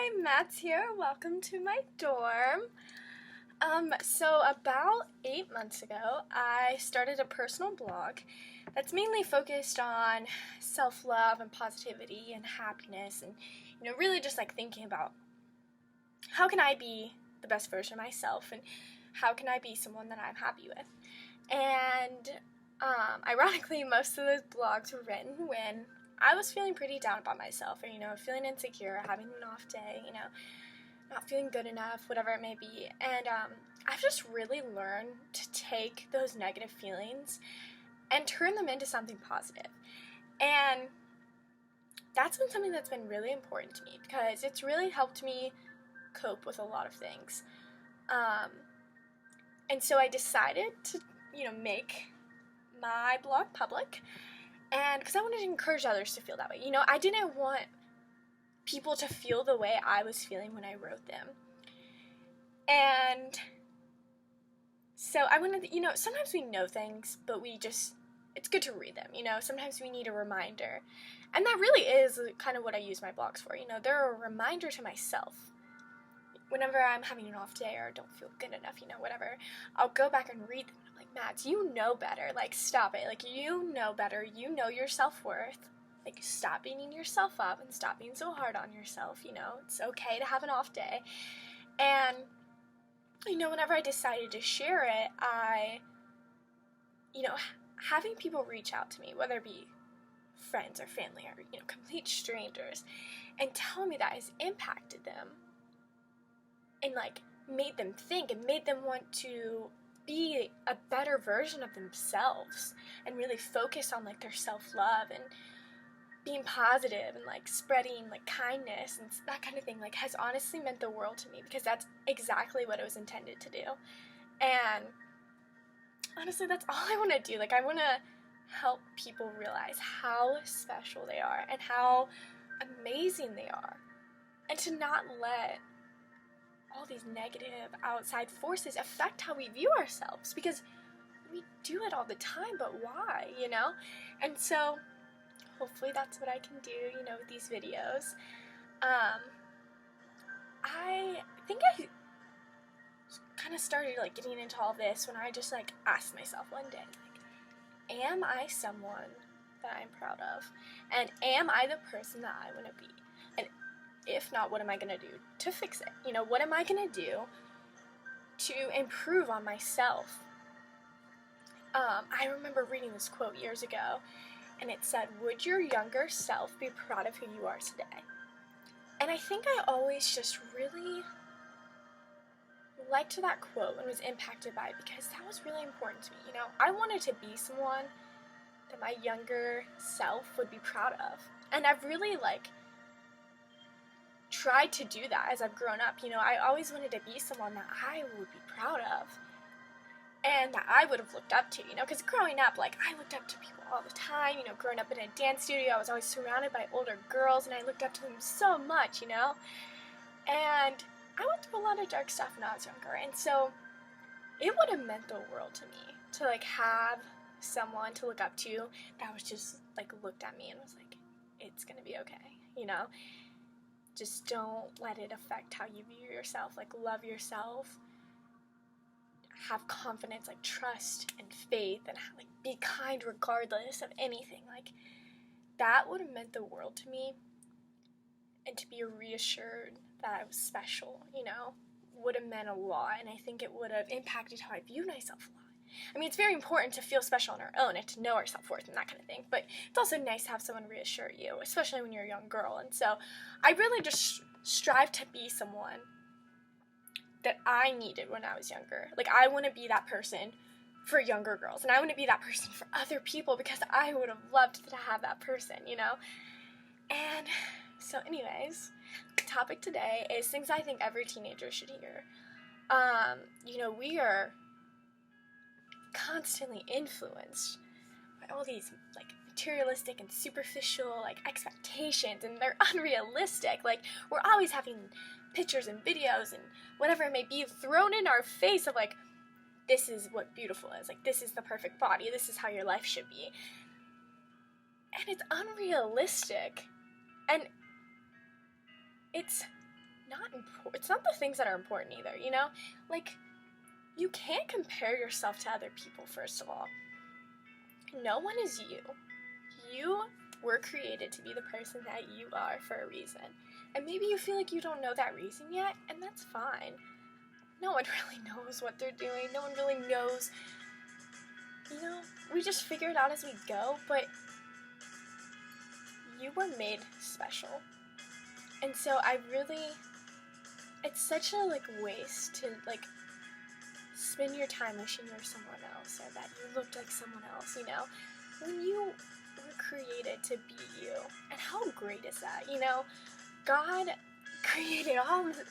Hi, Matt's here. Welcome to my dorm. So about 8 months ago, I started a personal blog that's mainly focused on self-love and positivity and happiness and, really just like thinking about how can I be the best version of myself and how can I be someone that I'm happy with. And ironically, most of those blogs were written when I was feeling pretty down about myself, or, feeling insecure, having an off day, not feeling good enough, whatever it may be. And I've just really learned to take those negative feelings and turn them into something positive. And that's been something that's been really important to me because it's really helped me cope with a lot of things. And so I decided to, make my blog public. And because I wanted to encourage others to feel that way. I didn't want people to feel the way I was feeling when I wrote them. And so I wanted, sometimes we know things, but it's good to read them, Sometimes we need a reminder. And that really is kind of what I use my blogs for. They're a reminder to myself. Whenever I'm having an off day or don't feel good enough, whatever, I'll go back and read them. I'm like, Mads, you know better. Like, stop it. Like, you know better. You know your self-worth. Like, stop beating yourself up and stop being so hard on yourself, It's okay to have an off day. And, whenever I decided to share it, having people reach out to me, whether it be friends or family or, complete strangers, and tell me that has impacted them, and made them think and made them want to be a better version of themselves and really focus on their self-love and being positive and spreading kindness and that kind of thing has honestly meant the world to me, because that's exactly what it was intended to do. And honestly, that's all I want to do. I want to help people realize how special they are and how amazing they are, and to not let all these negative outside forces affect how we view ourselves, because we do it all the time, but why, And so hopefully that's what I can do, with these videos. I think I kind of started getting into all this when I just asked myself one day, am I someone that I'm proud of? And am I the person that I want to be? And if not, what am I going to do to fix it? What am I going to do to improve on myself? I remember reading this quote years ago, and it said, would your younger self be proud of who you are today? And I think I always just really liked that quote and was impacted by it, because that was really important to me. I wanted to be someone that my younger self would be proud of. And I've really tried to do that as I've grown up. I always wanted to be someone that I would be proud of and that I would have looked up to, because growing up, I looked up to people all the time. Growing up in a dance studio, I was always surrounded by older girls, and I looked up to them so much, And I went through a lot of dark stuff when I was younger, and so it would have meant the world to me to have someone to look up to that was just looked at me and was like, it's gonna be okay, Just don't let it affect how you view yourself. Love yourself. Have confidence, trust and faith, and be kind regardless of anything. That would have meant the world to me. And to be reassured that I was special, would have meant a lot. And I think it would have impacted how I viewed myself a lot. I mean, it's very important to feel special on our own and to know our self-worth and that kind of thing, but it's also nice to have someone reassure you, especially when you're a young girl. And so I really just strive to be someone that I needed when I was younger. I want to be that person for younger girls, and I want to be that person for other people, because I would have loved to have that person, And so anyways, the topic today is things I think every teenager should hear. We are constantly influenced by all these materialistic and superficial expectations, and they're unrealistic. We're always having pictures and videos and whatever it may be thrown in our face of this is what beautiful is, this is the perfect body, this is how your life should be, and it's unrealistic, and it's it's not the things that are important either, you know? Like, you can't compare yourself to other people, first of all. No one is you. You were created to be the person that you are for a reason. And maybe you feel like you don't know that reason yet, and that's fine. No one really knows what they're doing. No one really knows. You know, we just figure it out as we go, but you were made special. And so it's such a, like, waste to, like, spend your time wishing you were someone else or that you looked like someone else, you know? When you were created to be you. And how great is that, you know? God created all this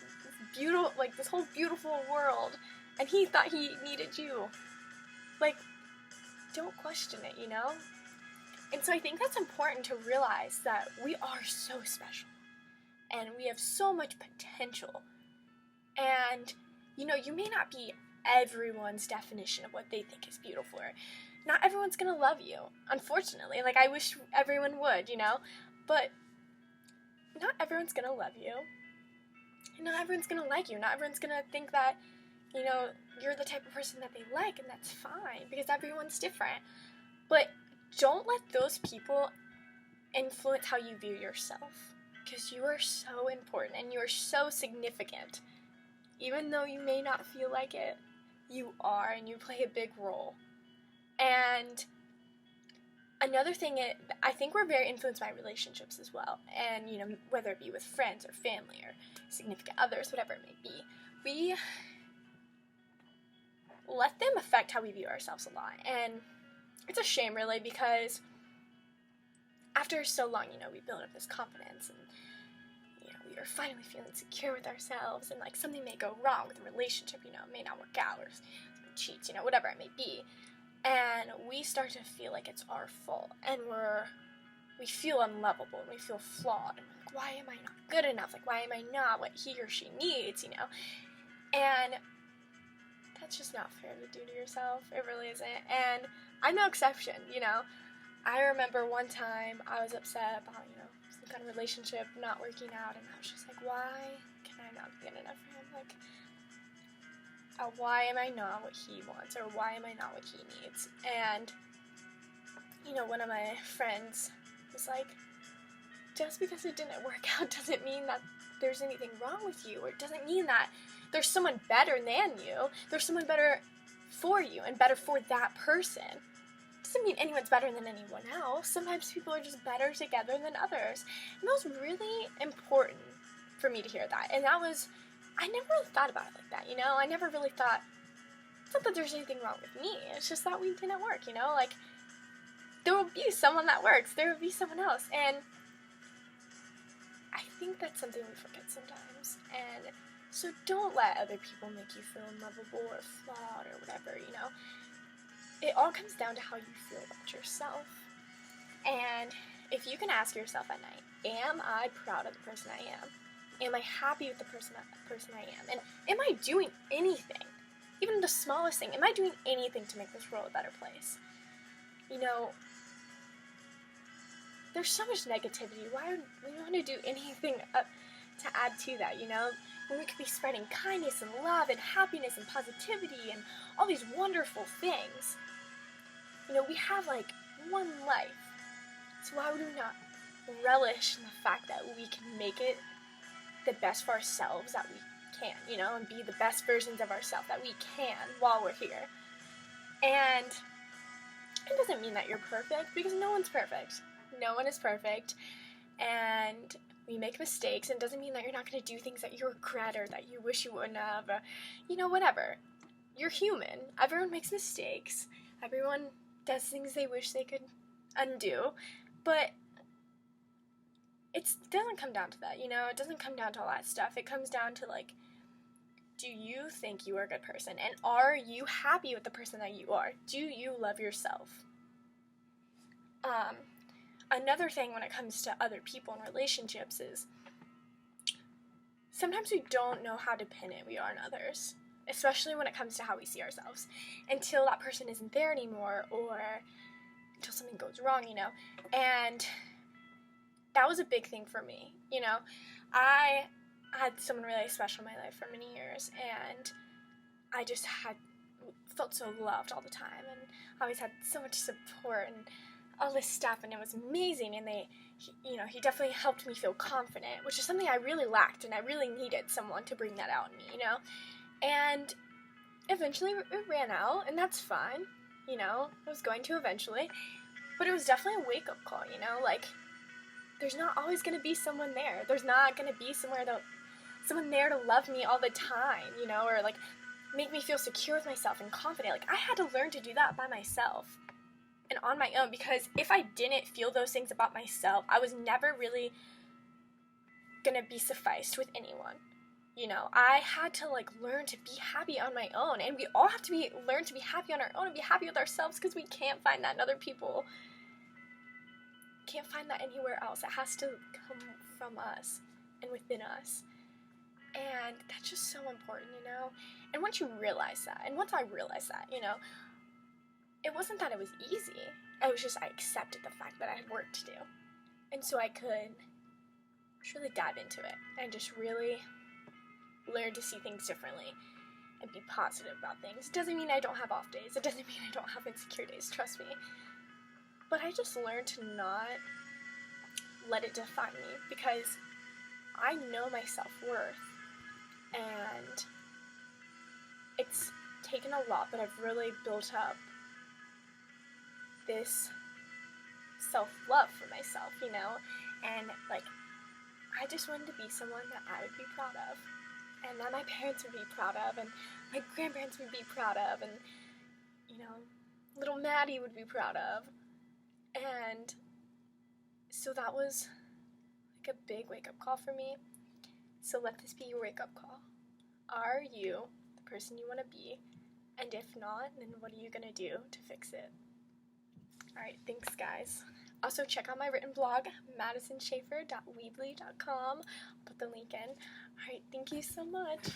beautiful, like, this whole beautiful world, and he thought he needed you. Like, don't question it, you know? And so I think that's important to realize that we are so special. And we have so much potential. And, you know, you may not be everyone's definition of what they think is beautiful. Or not everyone's gonna love you, unfortunately. Like, I wish everyone would, you know? But not everyone's gonna love you. And not everyone's gonna like you. Not everyone's gonna think that, you know, you're the type of person that they like, and that's fine, because everyone's different. But don't let those people influence how you view yourself. Because you are so important, and you are so significant. Even though you may not feel like it, you are, and you play a big role. And another thing, I think we're very influenced by relationships as well. And, you know, whether it be with friends or family or significant others, whatever it may be, we let them affect how we view ourselves a lot. And it's a shame, really, because after so long, you know, we build up this confidence, and, you know, we are finally feeling secure with ourselves, and, like, something may go wrong with a relationship, you know, it may not work out, or someone cheats, you know, whatever it may be, and we start to feel like it's our fault, and we feel unlovable, and we feel flawed, and we're like, why am I not good enough? Like, why am I not what he or she needs, you know? And that's just not fair to do to yourself. It really isn't. And I'm no exception, you know? I remember one time I was upset about, you know, some kind of relationship not working out, and I was just like, why can I not be good enough for him? Like, why am I not what he wants, or why am I not what he needs? And, you know, one of my friends was like, just because it didn't work out doesn't mean that there's anything wrong with you, or it doesn't mean that there's someone better than you. There's someone better for you and better for that person. Doesn't mean anyone's better than anyone else. Sometimes people are just better together than others. And that was really important for me to hear that. And I never really thought about it like that, you know? I never really thought, it's not that there's anything wrong with me. It's just that we didn't work, you know? Like, there will be someone that works. There will be someone else. And I think that's something we forget sometimes. And so don't let other people make you feel unlovable or flawed or whatever, you know? It all comes down to how you feel about yourself. And if you can ask yourself at night, am I proud of the person I am? Am I happy with the person I am? And am I doing anything, even the smallest thing, am I doing anything to make this world a better place? You know, there's so much negativity. Why would we want to do anything to add to that, you know? When we could be spreading kindness and love and happiness and positivity and all these wonderful things. You know, we have, like, one life. So why would we not relish in the fact that we can make it the best for ourselves that we can, you know, and be the best versions of ourselves that we can while we're here. And it doesn't mean that you're perfect, because no one's perfect. No one is perfect. And we make mistakes, and it doesn't mean that you're not going to do things that you regret or that you wish you wouldn't have, or, you know, whatever. You're human. Everyone makes mistakes. Everyone does things they wish they could undo. But it doesn't come down to that, you know? It doesn't come down to all that stuff. It comes down to, like, do you think you are a good person? And are you happy with the person that you are? Do you love yourself? Another thing when it comes to other people and relationships is sometimes we don't know how dependent we are on others, especially when it comes to how we see ourselves, until that person isn't there anymore, or until something goes wrong, you know? And that was a big thing for me, you know? I I had someone really special in my life for many years, and I just felt so loved all the time, and I always had so much support and all this stuff, and it was amazing. And he definitely helped me feel confident, which is something I really lacked, and I really needed someone to bring that out in me, And eventually it ran out, and that's fine, it was going to eventually, but it was definitely a wake-up call, like, there's not always going to be someone there. There's not going to be someone there to love me all the time, or, like, make me feel secure with myself and confident. Like, I had to learn to do that by myself and on my own, because if I didn't feel those things about myself, I was never really going to be sufficed with anyone. I had to, like, learn to be happy on my own, and we all have to learn to be happy on our own and be happy with ourselves, because we can't find that in other people. Can't find that anywhere else. It has to come from us and within us. And that's just so important, And once you realize that, and once I realized that, it wasn't that it was easy. It was just I accepted the fact that I had work to do. And so I could really dive into it and just really learn to see things differently and be positive about things. It doesn't mean I don't have off days. It doesn't mean I don't have insecure days, trust me. But I just learned to not let it define me, because I know my self-worth, and it's taken a lot, but I've really built up this self-love for myself, and, like, I just wanted to be someone that I would be proud of, and that my parents would be proud of, and my grandparents would be proud of, and, little Maddie would be proud of. And so that was, like, a big wake-up call for me. So let this be your wake-up call. Are you the person you want to be? And if not, then what are you going to do to fix it? Alright, thanks, guys. Also, check out my written blog, madisonshaffer.weebly.com. I'll put the link in. Alright, thank you so much.